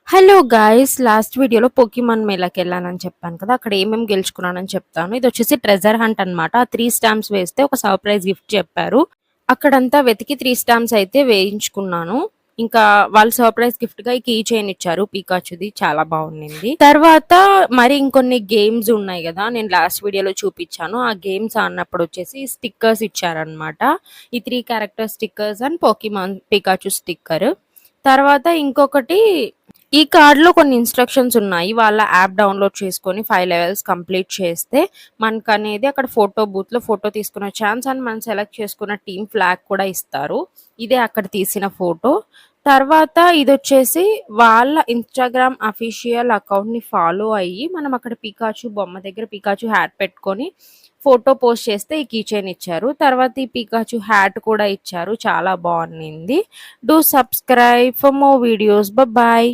Hello guys, last వీడియోలో Pokemon మేళాకి వెళ్ళానని చెప్పాను కదా. అక్కడ ఏమేమి గెలుచుకున్నానని చెప్తాను. ఇది వచ్చేసి ట్రెజర్ హంట్ అన్నమాట. ఆ 3 స్టాంప్స్ వేస్తే ఒక సర్ప్రైజ్ గిఫ్ట్ చెప్పారు. అక్కడంతా వెతికి 3 స్టాంప్స్ అయితే వేయించుకున్నాను. ఇంకా వాళ్ళు సర్ప్రైజ్ గిఫ్ట్ గా ఈ కీ చైన్ ఇచ్చారు, పీకాచుది. చాలా బాగుంది. తర్వాత మరి ఇంకొన్ని గేమ్స్ ఉన్నాయి కదా, నేను లాస్ట్ వీడియోలో చూపించాను. ఆ గేమ్స్ అన్నప్పుడు వచ్చేసి స్టిక్కర్స్ ఇచ్చారనమాట. ఈ 3 character stickers and Pokemon Pikachu sticker. తర్వాత ఇంకొకటి, ఈ కార్డ్‌లో కొన్ని ఇన్‌స్ట్రక్షన్స్ ఉన్నాయి. వాళ్ళ యాప్ డౌన్‌లోడ్ చేసుకొని 5 లెవెల్స్ కంప్లీట్ చేస్తే మనకనేది అక్కడ ఫోటో బూత్‌లో ఫోటో తీసుకునే ఛాన్స్ అండ్ మనం సెలెక్ట్ చేసుకున్న టీమ్ ఫ్లాగ్ కూడా ఇస్తారు. ఇదే అక్కడ తీసిన ఫోటో. తర్వాత ఇదొచ్చేసి వాళ్ళ ఇన్‌స్టాగ్రామ్ అఫీషియల్ అకౌంట్‌ని ఫాలో అయ్యి మనం అక్కడ పికాచు బొమ్మ దగ్గర పికాచు హ్యాట్ పెట్టుకొని ఫోటో పోస్ట్ చేస్తే ఈ కీ చైన్ ఇచ్చారు. తర్వాత ఈ పికాచు హ్యాట్ కూడా ఇచ్చారు. చాలా బాగుంది. Do subscribe for more videos. Bye.